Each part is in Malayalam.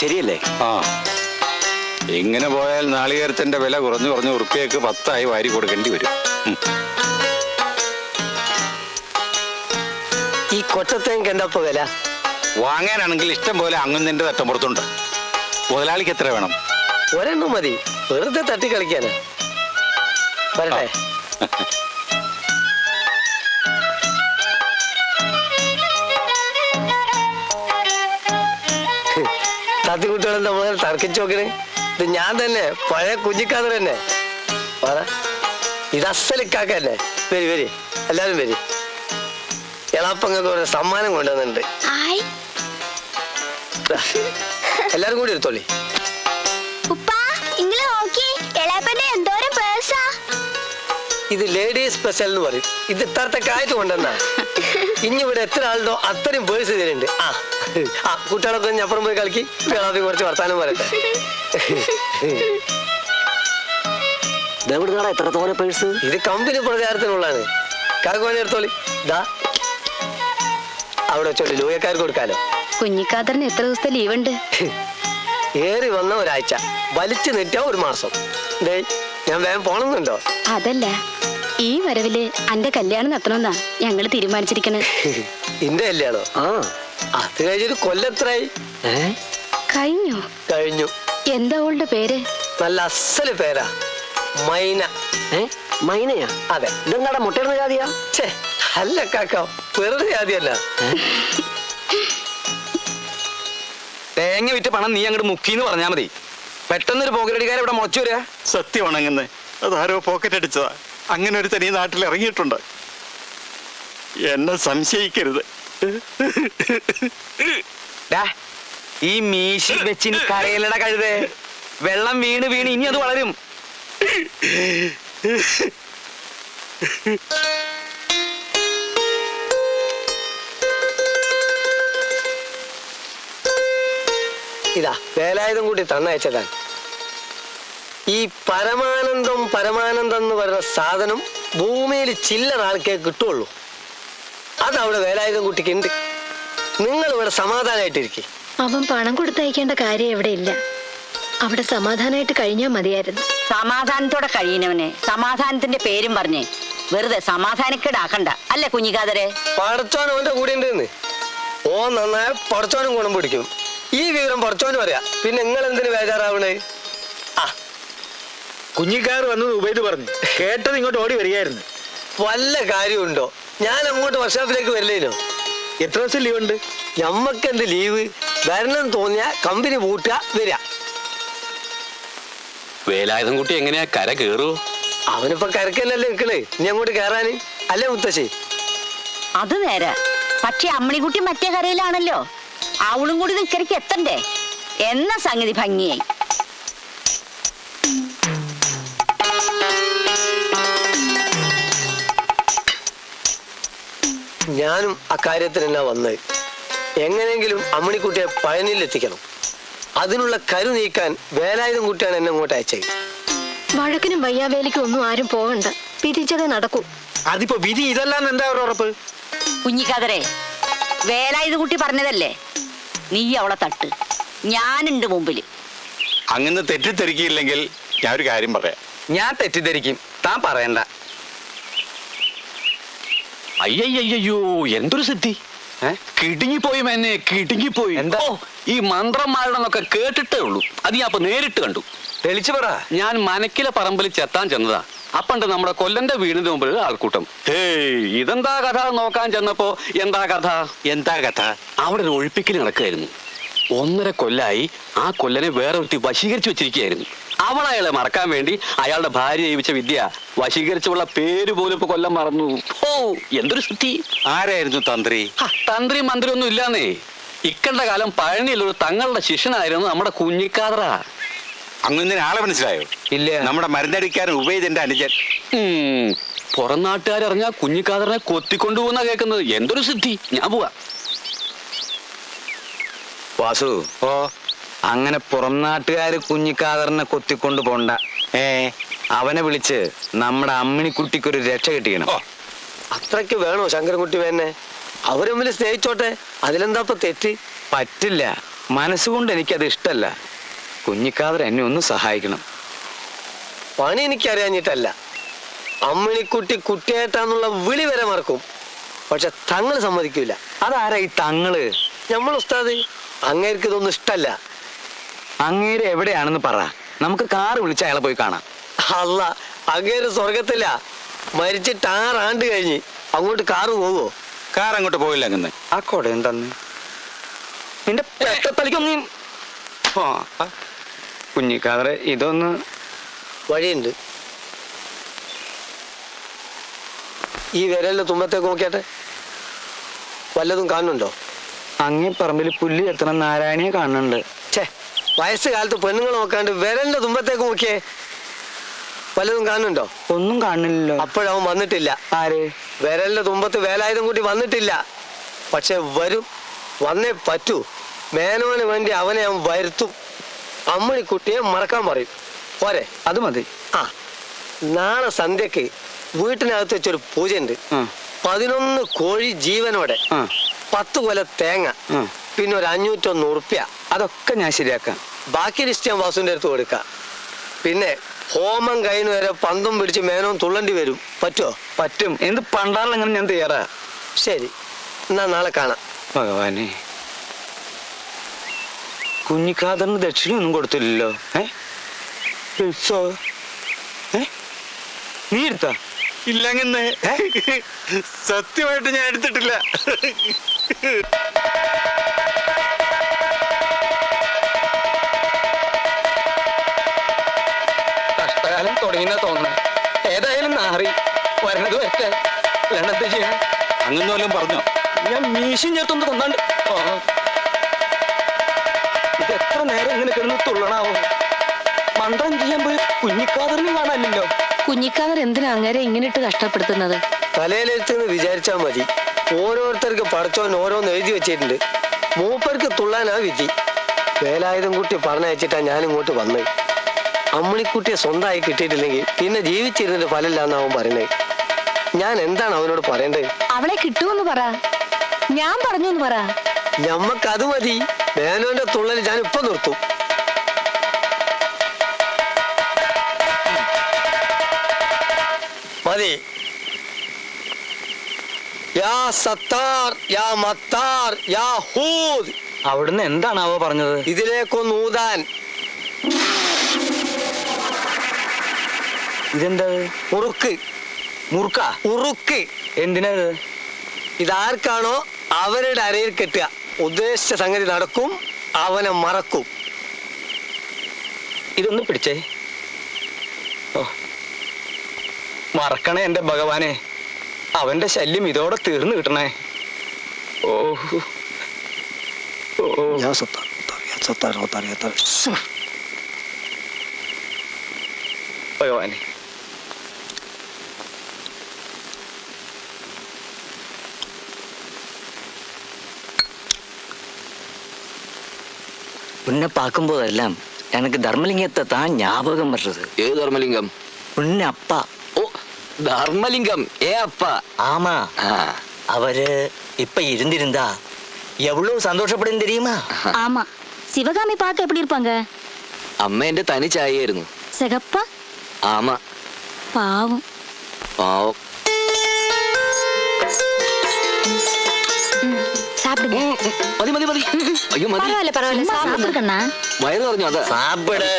ശരിയല്ലേ? ആ, ഇങ്ങനെ പോയാൽ നാളികേരത്തിന്റെ വില കുറഞ്ഞു ഉറുപ്പിയക്ക് 10 വാരി കൊടുക്കേണ്ടി വരും. ഈ കൊച്ചത്തേക്ക് എന്താ വില? വാങ്ങാനാണെങ്കിൽ ഇഷ്ടം പോലെ അങ്ങുന്നതിന്റെ തട്ടമ്പുറത്തുണ്ട്. മുതലാളിക്ക് എത്ര വേണം? ഒരെണ്ണം മതി, വെറുതെ തട്ടി കളിക്കാനാ. വരട്ടെ. തത്തിക്കുട്ടികളെന്താ മുതൽ തർക്കിച്ചു നോക്കണേ? ഇത് ഞാൻ തന്നെ, പഴയ കുഞ്ഞിക്കാതർ തന്നെ. ഇത് അസലിക്കാക്കല്ലേ. വരി വരി, എല്ലാരും വരി. എളാപ്പങ്ങൾക്ക് ഒരു സമ്മാനം കൊണ്ടുവന്നിട്ടുണ്ട്. എല്ലാരും കൂടി എടുത്തോളി. ഇത് ലേഡീസ് സ്പെഷ്യൽ എന്ന് പറയും. ഇത് ഇത്രത്തൊക്കെ ആയിട്ട് കൊണ്ടുവന്നാ. ഇനി ഇവിടെ എത്ര ആളുണ്ടോ അത്രയും പേഴ്സ് ഇതിലുണ്ട്. ആ കുട്ടികളൊക്കെ അപ്പുറം പോയി കളിക്കി, വേളാപ്പി കുറച്ച് വർത്താനം പറയട്ടെ. എത്ര തോനെ പേഴ്സ്? ഇത് കമ്പനി പ്രചാരത്തിനുള്ളതാണ്. കാക്കുവാണി എടുത്തോളി. ഇതാ അവിടെ വെച്ചോളി, ലൂയക്കാർക്ക് കൊടുക്കാലോ. കുഞ്ഞിക്കാതറിന് എത്ര ദിവസത്തെ ലീവ് ഉണ്ട്? ഏറി വന്ന ഒരാഴ്ച, വലിച്ചു നീട്ടിയ 1 മാസം. ഞാൻ വേഗം പോണമെന്നുണ്ടോ? അതല്ല, ഈ വരവില് അന്റെ കല്യാണം നടത്തണമെന്നാ ഞങ്ങള് തീരുമാനിച്ചിരിക്കണേ. ഇന്റെ കല്യാണോ? അത് കഴിഞ്ഞൊരു കൊല്ലത്രായി. കഴിഞ്ഞു? കഴിഞ്ഞു. എന്താ അവളുടെ പേര്? നല്ല അസല് പേരാ, മൈന. മൈനയാ? അതെ. ഇതെന്താടാ മുട്ടയിടുന്ന ജാതിയാ? അല്ല കാക്ക, വെറുതെ ജാതിയല്ല. തേങ്ങ വിറ്റ് പണം നീ അങ്ങോട്ട് മുക്കിന്ന് പറഞ്ഞാ മതി. പെട്ടെന്നൊരു പോക്കറ്റടിക്കാരെ ഇവിടെ മുളച്ചു വരിക. സത്യമാണെന്ന് അതാരോ പോക്കറ്റ് അടിച്ചതാ. അങ്ങനെ ഒരു തനി നാട്ടിൽ ഇറങ്ങിയിട്ടുണ്ട്. എന്നെ സംശയിക്കരുത്. ഈ മീശി വെച്ചിന് കരയിലട കഴുതേ. വെള്ളം വീണ് വീണ് ഇനി അത് വളരും. ഇതാ വേലായുധം കൂടി തന്നയച്ചതാണ്. ഈ പരമാനന്ദം എന്ന് പറയുന്ന സാധനം ഭൂമിയിൽ ചില്ലറ ആൾക്കേ കിട്ടുള്ളൂ. അതവിടെ വേലായുധം കുട്ടിക്ക് ഉണ്ട്. നിങ്ങൾ ഇവിടെ സമാധാനമായിട്ടിരിക്കും. അവൻ പണം കൊടുത്തയക്കേണ്ട കാര്യം എവിടെ ഇല്ല. അവിടെ സമാധാനമായിട്ട് കഴിഞ്ഞാൽ മതിയായിരുന്നു. സമാധാനത്തോടെ കഴിയുന്നവനെ സമാധാനത്തിന്റെ പേരും പറഞ്ഞേ വെറുതെ സമാധാനക്കേടാക്കണ്ട. അല്ലേ കുഞ്ഞിക്കാതരെ? പടച്ചോൻ അവന്റെ കൂടെ ഉണ്ടെന്ന്. ഓ നന്നായ പടച്ചോനും ഗുണം പിടിക്കും. ഈ വിവരം പടച്ചോനും അറിയാം. പിന്നെ നിങ്ങൾ എന്തിനു ബേജാറാവണേ? കുഞ്ഞിക്കാർ വന്ന് ഉപയോഗിച്ച് പറഞ്ഞു കേട്ടത് ഇങ്ങോട്ട് ഓടി വരികയായിരുന്നു. വല്ല കാര്യമുണ്ടോ? ഞാൻ അങ്ങോട്ട് വർക്ക്ഷോപ്പിലേക്ക് വരില്ലേനോ? എത്ര ദിവസം ലീവ് ഉണ്ട്? ഞമ്മക്ക് എന്ത് ലീവ്? വരണം തോന്നിയ കമ്പനി പൂട്ടുക, വരിക. വേലായുധം കുട്ടി എങ്ങനെയാ കര കേറുവോ? അവനിപ്പോ കരക്കല്ലല്ലേ നിക്കണേ, ഇനി അങ്ങോട്ട് കയറാന്. അല്ലേ മുത്തശ്ശി? അത് നേരെ. പക്ഷെ അമ്മണിക്കുട്ടി മറ്റേ കരയിലാണല്ലോ. അവളും കൂടി നിക്കരയ്ക്ക് എത്തണ്ടേ എന്ന സംഗതി ഭംഗിയായി. ഞാനും അക്കാര്യത്തിന് എന്നാ വന്നത്. എങ്ങനെയെങ്കിലും അമ്മണിക്കുട്ടിയെ പഴനിയിലെത്തിക്കണം. അതിനുള്ള കരു നീക്കാൻ വേലായുധം കുട്ടിയാണ് എന്നെ ഇങ്ങോട്ട് അയച്ചത്. വഴക്കിനും വയ്യാവേലിക്കും ഒന്നും ആരും പോകണ്ട, പിരിച്ചതേ നടക്കൂ. അതിപ്പോ വിധി ഇതല്ലാന്ന് എന്താ ഒരു ഉറപ്പ്? കുഞ്ഞിക്കാതരെ, വേലായുധ കുട്ടി പറഞ്ഞതല്ലേ, നീ അവളെ തട്ട്, ഞാനുണ്ട് മുമ്പില്. അങ്ങനെ തെറ്റിദ്ധരിക്കില്ലെങ്കിൽ ഞാൻ ഒരു കാര്യം പറയാം. ഞാൻ തെറ്റിദ്ധരിക്കും, താൻ പറയണ്ട. അയ്യയ്യോ, എന്തൊരു സിദ്ധി! കിടുങ്ങിപ്പോയി എന്നെ, കിടുങ്ങിപ്പോയി. എന്താ? ഈ മന്ത്രന്മാരുടെന്നൊക്കെ കേട്ടിട്ടേ ഉള്ളൂ. അത് ഞാൻ അപ്പൊ നേരിട്ട് കണ്ടു. തെളിച്ചു പറ. ഞാൻ മനക്കിലെ പറമ്പിൽ ചെത്താൻ ചെന്നതാ. അപ്പണ്ട് നമ്മുടെ കൊല്ലന്റെ വീടിന് മുമ്പിൽ ആൾക്കൂട്ടം. ഇതെന്താ കഥ നോക്കാൻ ചെന്നപ്പോ എന്താ കഥ അവിടെ ഒരു ഒഴിപ്പിക്കൽ നടക്കുകയായിരുന്നു. 1.5 കൊല്ലായി ആ കൊല്ലനെ വേറെ ഒരുത്തി വശീകരിച്ചു വെച്ചിരിക്കുകയായിരുന്നു. അവൾ അയാളെ മറക്കാൻ വേണ്ടി അയാളുടെ ഭാര്യ ജീവിച്ച വിദ്യ വശീകരിച്ചുള്ള പേര് പോലും ഇപ്പൊ കൊല്ലം മറന്നു. ഓ, എന്തൊരു സിദ്ധി! ആരായിരുന്നു തന്ത്രി? തന്ത്രി മന്ത്രി ഒന്നും ഇല്ലാന്നേ. ഇക്കണ്ട കാലം പഴനിയിലൊരു തങ്ങളുടെ ശിഷ്യനായിരുന്നു നമ്മുടെ കുഞ്ഞിക്കാതറ. അങ്ങനെ ആളെ മനസ്സിലായോ? ഇല്ല. നമ്മുടെ മരുന്നടിക്കാരൻ ഉപയോഗിച്ചെന്റെ അനുജൻ. പുറം നാട്ടുകാരറിഞ്ഞാ കുഞ്ഞിക്കാതറിനെ കൊത്തിക്കൊണ്ടുപോകുന്ന കേൾക്കുന്നത്. എന്തൊരു സിദ്ധി! ഞാൻ പോവാ. വാസു, അങ്ങനെ പുറം നാട്ടുകാര് കുഞ്ഞിക്കാതറിനെ കൊത്തിക്കൊണ്ടു പോണ്ട. അവനെ വിളിച്ച് നമ്മുടെ അമ്മിണിക്കുട്ടിക്കൊരു രക്ഷ കിട്ടിക്കണം. അത്രയ്ക്ക് വേണോ ശങ്കരൻകുട്ടി വേന്നെ? അവര് തമ്മിൽ സ്നേഹിച്ചോട്ടെ, അതിലെന്താ ഇപ്പൊ തെറ്റ്? പറ്റില്ല. മനസ്സുകൊണ്ട് എനിക്കത് ഇഷ്ടല്ല. കുഞ്ഞിക്കാതർ എന്നെ ഒന്ന് സഹായിക്കണം. പണി എനിക്കറിയാഞ്ഞിട്ടല്ല. അമ്മിണിക്കുട്ടി കുട്ടിയായിട്ടാന്നുള്ള വിളി വരെ മറക്കും. പക്ഷെ തങ്ങള് സമ്മതിക്കൂല. അതാരാ ഈ തങ്ങള്? നമ്മൾ ഉസ്താദ്. അങ്ങേർക്ക് ഇതൊന്നും ഇഷ്ടല്ല. അങ്ങേര് എവിടെയാണെന്ന് പറ, നമുക്ക് കാറ് വിളിച്ച് അയാളെ പോയി കാണാം. അല്ല, അങ്ങേര് സ്വർഗത്തില്ല. മരിച്ചിട്ട് 6 ആണ്ട് കഴിഞ്ഞ്. അങ്ങോട്ട് കാറ് പോവോ? കാർ അങ്ങോട്ട് പോയില്ല. അങ്ങനെ ആ കൊട എന്തെന്ന് നിന്റെ പെട്ടത്തലിക്കൊന്നും കുഞ്ഞിക്കാതറെ ഇതൊന്ന് വഴിയുണ്ട്. ഈ വിരലിന്റെ തുമ്പത്തേക്ക് നോക്കിയാട്ടെ, വല്ലതും കാണുന്നുണ്ടോ? അങ്ങേ പറമ്പിൽ പുല്ല് എത്തണം നാരായണിയെ കാണുന്നുണ്ട്. ഛേ, വയസ്സുകാലത്ത് പെണ്ണുങ്ങൾ നോക്കാണ്ട് വിരലിന്റെ തുമ്പത്തേക്ക് നോക്കിയേ, വല്ലതും കാണുന്നുണ്ടോ? ഒന്നും കാണുന്നില്ലല്ലോ. അപ്പോഴവൻ വന്നിട്ടില്ല. ആര്? വിരലിന്റെ തുമ്പത്ത് വേലായുധം കൂട്ടി വന്നിട്ടില്ല. പക്ഷെ വരും, വന്നേ പറ്റൂ. മേനോന് വേണ്ടി അവനെ അവൻ വരുത്തും. അമ്മിണിക്കുട്ടിയെ മറക്കാൻ പറയും. പോരെ? അത് മതി. ആ, നാളെ സന്ധ്യക്ക് വീട്ടിനകത്ത് വെച്ചൊരു പൂജയുണ്ട്. 11 കോഴി ജീവനോടെ, 10 കൊല തേങ്ങ, പിന്നെ ഒരു 501 ഉറുപ്പ്യ. അതൊക്കെ ഞാൻ ശരിയാക്കാം. ബാക്കി ലിസ്റ്റ് ഞാൻ വാസുവിന്റെ അടുത്ത് കൊടുക്കാം. പിന്നെ ഹോമം കഴിഞ്ഞ് വരെ പന്തും പിടിച്ച് മേനോൻ തുള്ളണ്ടി വരും. പറ്റുമോ? പറ്റും. എന്ത് പണ്ടാറിലെങ്ങനെ ഞാൻ തയ്യാറാ. ശരി, എന്നാ നാളെ കാണാം. ഭഗവാനെ, കുഞ്ഞിക്കാതറിന് ദക്ഷിണയൊന്നും കൊടുത്തില്ലല്ലോ. നീ എടുത്താ? ഇല്ലങ്ങനെ സത്യമായിട്ട് ഞാൻ എടുത്തിട്ടില്ല. കഷ്ടകാലം തുടങ്ങിയെന്നാ തോന്നുന്നു. ഏതായാലും നാറി വരണത് വരട്ടെ. അല്ലാണ്ട് ചെയ്യാൻ അങ്ങനെ വല്ലതും പറഞ്ഞോ? ഞാൻ മീശം ചേർത്തൊന്ന് കൊന്നാണ്ട്. ഇത് എത്ര നേരം ഇങ്ങനെ കിടന്ന് തുള്ളണാവോ? മന്ത്രം ചെയ്യാൻ പോയി കുഞ്ഞിക്കാതറിനെ കാണാനില്ലല്ലോ. കുഞ്ഞിക്കാതർ എന്തിനാ അങ്ങനെ ഇങ്ങനെ ഇട്ട് കഷ്ടപ്പെടുത്തുന്നത്? തലയിലെടുത്തെന്ന് വിചാരിച്ചാൽ മതി. ഓരോരുത്തർക്ക് പടച്ചോൻ ഓരോന്ന് എഴുതി വെച്ചിട്ടുണ്ട്. മൂപ്പർക്ക് തുള്ളാനാ വിധി. വേലായുധം കുട്ടി പറഞ്ഞയച്ചിട്ടാ ഞാൻ ഇങ്ങോട്ട് വന്നത്. അമ്മിണിക്കുട്ടിയെ സ്വന്തമായി കിട്ടിയിട്ടില്ലെങ്കിൽ പിന്നെ ജീവിച്ചിരുന്നിട്ട് ഫലമില്ലാന്ന് അവൻ പറയുന്നത്. ഞാൻ എന്താണ് അവനോട് പറയേണ്ടത്? അവളെ കിട്ടുമെന്ന് പറ, ഞാൻ പറഞ്ഞു എന്ന് പറ. ഞമ്മക്കത് മതി. മേനോന്റെ തുള്ളൽ ഞാൻ ഇപ്പൊ നിർത്തും. മതി. യാ സത്താർ, യാ മത്താർ, യാ ഹൂദ്. അവിടുന്ന് എന്താണാവോ പറഞ്ഞത്? ഇതിലേക്കൊന്ന് ഊതാൻ. ഇതെന്താ? ഉറുക്ക്. മുറുക്ക? ഉറുക്ക്. എന്തിനത്? ഇതാർക്കാണോ അവരുടെ അരയിൽ കെട്ടുക. ഉദ്ദേശിച്ച സംഗതി നടക്കും, അവനെ മറക്കും. ഇതൊന്ന് പിടിച്ചേ. ഓ, മറക്കണേ എന്റെ ഭഗവാനെ. അവന്റെ ശല്യം ഇതോടെ തീർന്നു കിട്ടണേ. ഓ ഭഗവാനെ. உன்னை பார்க்கும்போதெல்லாம் எனக்கு தர்மலிங்கத்தை தான் ஞாபகம் வர்றது. ഏത് ധർമ്മലിംഗം? உன்னை அப்பா. ഓ, ധർമ്മലിംഗം. அப்பா. ஆமா, ആ, அவரு இப்ப இருந்திருந்தா எவ்வளவு சந்தோஷப்படும் தெரியுமா? ஆமா, சிவகாமி பார்க்க எப்படி இருப்பாங்க? അമ്മ എന്റെ തനി ചായയായിരുന്നു. சிகப்பா? ആമാ. பாவம். പാവം. சாப்பிடுங்க. മതി മതി മതി. അയ്യോ മതി. பரவாயில்ல பரவாயில்ல, சாப்பிடு கண்ணா. വയറ് പറഞ്ഞു. അതാ சாப்பிடு.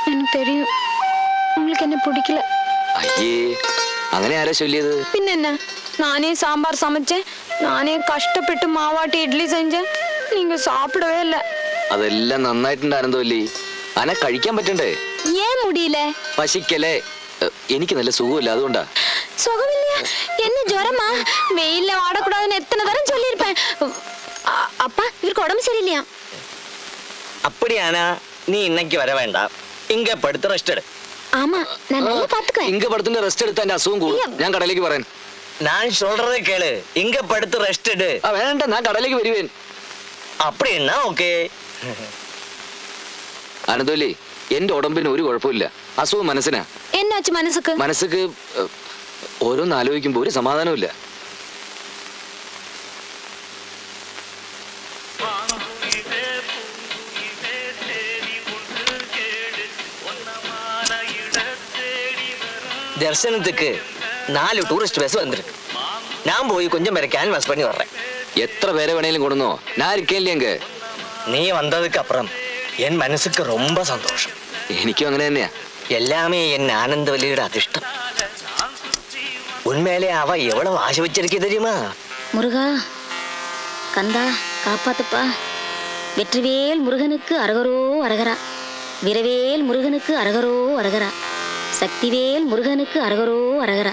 எனக்கு தெரியும் உங்களுக்கு என்ன பிடிக்கல. അയ്യേ, അങ്ങനെ ആരാ ചൊല്ലിയത്? பின்ன நானே சாம்பார் சமைச்சேன், நானே கஷ்டப்பட்டு மாவாட்டி இட்லி செஞ்சேன், நீங்க சாப்பிடவே இல்லை. അതെല്ലാം നന്നായിട്ടുണ്ടായിരുന്നല്ലേ. അനെ കഴിക്കാൻ പറ്റണ്ടേ? ஏன் முடியல? പശിക്കല്ലേ. എനിക്ക് നല്ല സുഖമില്ല, അതുകൊണ്ടാ. சுகம் இல்லையா? என்ன ஜுரமா? வெயில்ல ஆடக்கூடாதுன்னு எத்தனை தரம் சொல்லியிருப்பேன். அப்பா, இவருக்கு உடம்பு சரியில்லையா? அப்படியானா நீ இன்னைக்கு வர வேண்டாம், இங்க படுத்து ரெஸ்ட் எடு. ஆமா, நான் நல்லா பாத்துக்குவேன். ഇങ്ക പടത്തിന്റെ റെസ്റ്റ് എടുത്താൽ എന്റെ അസുഖം കൂടും. ഞാൻ കടയിലേക്ക് പറയാൻ. நான் சொல்றதை கேளு, இங்க படுத்து ரெஸ்ட் எடு. വേണ്ട ഞാൻ കടയിലേക്ക് വരുവേൻ. அப்படின்னா ஓகே. അനന്തോലി, എന്റെ ഉടമ്പിന് ഒരു കുഴപ്പമില്ല. അസുഖം മനസ്സിനാ. എന്നാച്ചു മനസ്സുക്ക്? മനസ്സുക്ക് ഓരോന്ന് ആലോചിക്കുമ്പോ ഒരു സമാധാനമില്ല. தரிசனத்துக்கு 4 டூரிஸ்ட் பஸ் வந்திருக்கு. நான் போய் கொஞ்சம் பேரை கேன்வாஸ் பண்ணி வர்றேன். എത്ര പേരെ വേണേലും കൊടുന്നോ, ഞാൻ ഇരിക്കേലെങ്ക. நீ வந்ததுக்கு அப்புறம் என் மனசுக்கு ரொம்ப சந்தோஷம். എനിക്കും അങ്ങനെ തന്നെയാ. எல்லாமே என் ஆனந்தவல்லியோட அதிர்ஷ்டம். உண்மையிலே அவ எவ்வளவு ஆசை வச்சிருக்கே தெரியுமா? முருகா, கந்தா, காப்பாத்துப்பா. வெற்றிவேல் முருகனுக்கு அரகரோ அரகரா. விரவேல் முருகனுக்கு அரகரோ அரகரா. சக்திவேல் முருகனுக்கு அரகரோ அரகரா.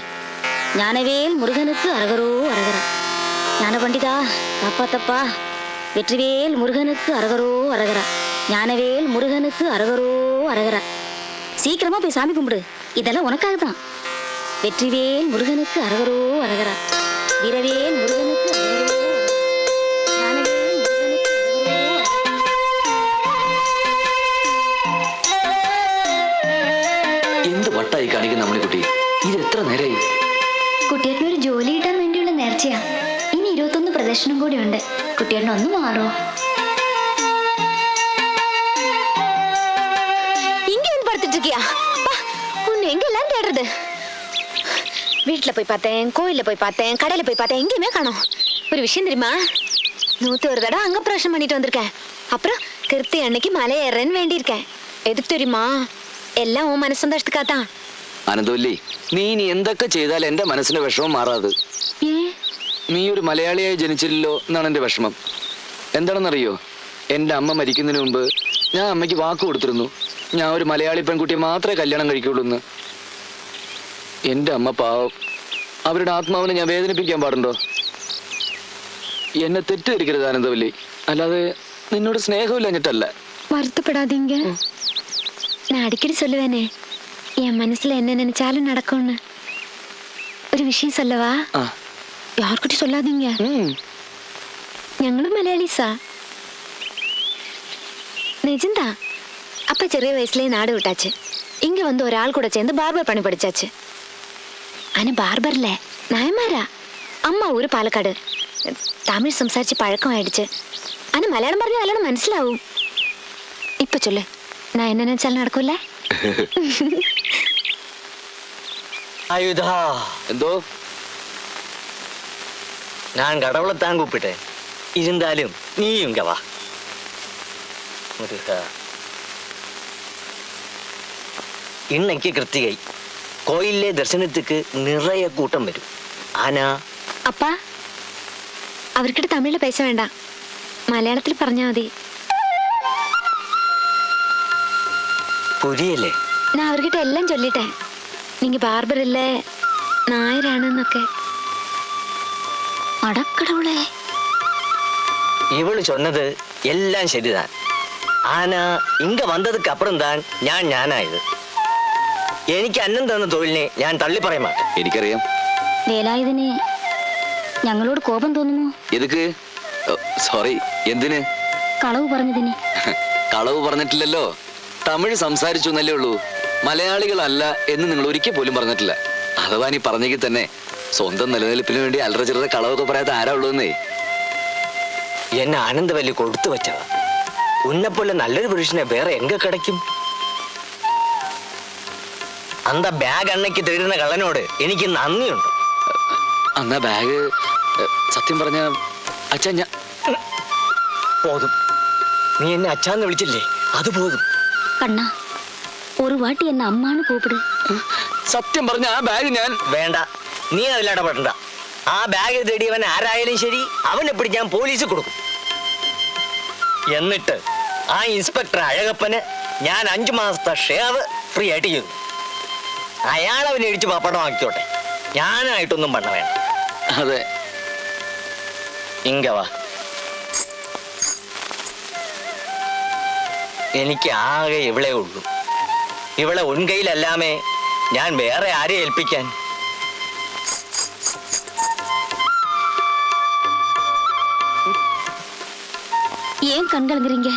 ஞானவேல் முருகனுக்கு அரகரோ அரகரா. ஞான பண்டிதா காப்பாத்தப்பா. வெற்றிவேல் முருகனுக்கு அரகரோ அரகரா. ஞானவேல் முருகனுக்கு அரகரோ அரகரா. சீக்கிரமா போய் சாமி கும்பிடு, இதெல்லாம் உனக்காக தான். வெற்றிவேல் முருகனுக்கு அரகரோ அரகரா. வீரவேல் முருகனுக்கு அரகரோ அரகரா. ஞானவேல் முருகனுக்கு அரகரோ அரகரா. എന്ത് വട്ടായി കാണിക്കുന്ന നമ്മളെ കുട്ടി, ഇത് എത്ര നേരമായി? കുട്ടിയേട്ടന് ഒരു ജോലി കിട്ടാൻ വേണ്ടിയുള്ള നേർച്ചയാ. ഇനി 21 പ്രദർശനം കൂടി ഉണ്ട്. കുട്ടിയേട്ടൻ ഒന്ന് മാറോ? இங்க வந்து படுத்துட்டு இருக்கியா? உன்னை எங்க எல்லாம் தேடுறது? வீட்டுல போய் பார்த்தேன், கோயில்ல போய் பார்த்தேன், கடையில போய் பார்த்தேன், எங்கேயுமே காணோம். ஒரு விஷயம் தெரியுமா? 101 தடவை அங்க பிரவேசம் பண்ணிட்டு வந்திருக்கேன். அப்புறம் கிருத்தி அன்னைக்கு மலை ஏறேன்னு வேண்டியிருக்கேன். எதுக்கு தெரியுமா? எல்லாம் உன் மனசு சந்தோஷத்துக்காகத்தான். അനന്തോല്ലി, നീ ഇനി എന്തൊക്കെ ചെയ്താലും എന്റെ മനസ്സിന്റെ വിഷമം മാറാത്. നീ ഒരു മലയാളിയായി ജനിച്ചില്ലല്ലോ എന്നാണ് എന്റെ വിഷമം. എന്താണെന്നറിയോ, എന്റെ അമ്മ മരിക്കുന്നതിന് മുമ്പ് ഞാൻ അമ്മയ്ക്ക് വാക്ക് കൊടുത്തിരുന്നു, ഞാൻ ഒരു മലയാളി പെൺകുട്ടിയെ മാത്രമേ കല്യാണം കഴിക്കുള്ളൂ എന്ന്. എന്റെ അമ്മ പാവം, അവരുടെ ആത്മാവിനെ ഞാൻ വേദനിപ്പിക്കാൻ പാടുണ്ടോ? എന്നെ തെറ്റിദ്ധരിക്കരുത് ആനന്ദവല്ലി, അല്ലാതെ നിന്നോട് സ്നേഹമില്ലഞ്ഞിട്ടല്ല. வருத்தப்படாதீங்க. நான் அடிக்கடி சொல்லுவேனே, என் மனசுல என்ன நினைச்சாலும் நடக்கும்னு. ஒரு விஷயம் சொல்லவா? யார்கிட்ட சொல்லாதீங்க. ഞങ്ങളും മലയാളീസാ. நிஜம்தான். அப்பா ചെറിയ வயசுலயே நாடு விட்டாச்சு. இங்க வந்து ஒரு ஆள் கூட சேர்ந்து பார்பர் பணி படிச்சாச்சு. ஆனா பார்பர் இல்ல, நாயமாரா. அம்மா ஊரு പാലക്കാട്. തമിഴ് സംസാരിച്ച് പഴക്കമായിடுச்சு. ஆனா മലയാളം പറഞ്ഞാൽ നല്ലോണം മനസ്സിലാവും. ഇപ്പൊ ചൊല്ല്, நான் என்ன நினைச்சாலும் நடக்கும்ல? ஆயுதா, എന്തോ? நான் கடவுளைத்தான் கூப்பிட்டேன். இருந்தாலும் நீ இங்க வா. முருகா, இன்னைக்கு கிருத்திகை. கோயிலே தரிசனத்துக்கு நிறைய கூட்டம் வரும். ஆனா அப்பா, அவர்கிட்ட தமிழ்ல பேச வேண்டாம், மலையாளத்தில் പറഞ്ഞാ മതി. புரியலே? நான் அவர்கிட்ட எல்லாம் சொல்லிட்டேன். நீங்க பார்பர் இல்ல, நாயரானൊക്കെ. அடக்கடவுளே, இவளு சொன்னது எல்லாம் சரிதான். ஆனா இங்க வந்ததுக்கு அப்புறம் தான் ഞാനായത്. എനിക്ക് അന്നം തന്ന തൊഴിലിനെ ഞാൻ തള്ളി പറയാൻ മാട്ടേൻ. എനിക്കറിയാം. വേലായുധന് ഞങ്ങളോട് കോപം തോന്നുന്നു. എതുക്ക്? സോറി, എന്തിന്? കളവ് പറഞ്ഞതിന്. കളവ് പറഞ്ഞിട്ടില്ലല്ലോ, തമിഴ് സംസാരിച്ചു എന്നല്ലേ ഉള്ളൂ. മലയാളികളല്ല എന്ന് നിങ്ങൾ ഒരിക്കൽ പോലും പറഞ്ഞിട്ടില്ല. അഥവാ നീ പറഞ്ഞെങ്കിൽ തന്നെ സ്വന്തം നിലനിൽപ്പിന് വേണ്ടി അല്ലറ ചില്ലറ കളവൊക്കെ പറയാത്ത ആരാ ഉള്ളൂന്നേ. എന്നെ ആനന്ദവല്ലി കൊടുത്തു വെച്ചതാ. ഉന്നെപ്പോലെ നല്ലൊരു പുരുഷനെ വേറെ എങ്ക കിടക്കും? അന്ത ബാഗ് അണ്ണയ്ക്ക് തരുന്ന കള്ളനോട് എനിക്ക് നന്ദിയുണ്ട്. അന്നാ ബാഗ് സത്യം പറഞ്ഞ അച്ഛാ, ഞാൻ പോതും. നീ എന്നെ അച്ഛാന്ന് വിളിച്ചില്ലേ, അത് പോതും. കണ്ണാ, ഒരു വാട്ടി എന്നെ അമ്മാന്ന് കൂപ്പിട്. സത്യം പറഞ്ഞ ആ ബാഗ് ഞാൻ വേണ്ട, നീ അതിലിടപെടണ്ട. ആ ബാഗ് തേടിയവൻ ആരായാലും ശരി, അവനെ പിടിക്കാൻ പോലീസ് കൊടുക്കും. എന്നിട്ട് ആ ഇൻസ്പെക്ടർ അഴകപ്പന് ഞാൻ 5 മാസത്തെ ഷേവ് ഫ്രീ ആയിട്ട് ചെയ്തു. അയാൾ അവനെ ഇടിച്ച് പപ്പടമാക്കിയോട്ടെ, ഞാനായിട്ടൊന്നും പണ വേണ്ട. അതെ. ഇങ്ങ വാ. എനിക്ക് ആകെ ഇവളെ ഉള്ളൂ. ഇവളെ ഉൻകൈയിലല്ലാമേ ഞാൻ വേറെ ആരെ ഏൽപ്പിക്കാൻ? ஏன் கண் கலங்குறீங்க?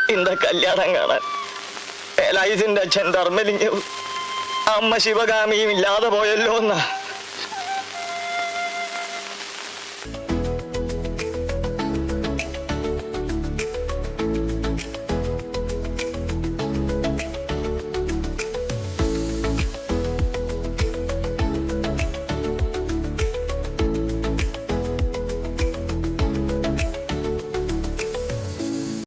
இந்த கல்யாണം കാണാൻ ഏലായുസിന്റെ അച്ഛൻ ധർമ്മലിംഗവും അമ്മ ശിവകാമിയും ഇല്ലാതെ പോയല്ലോ എന്നാ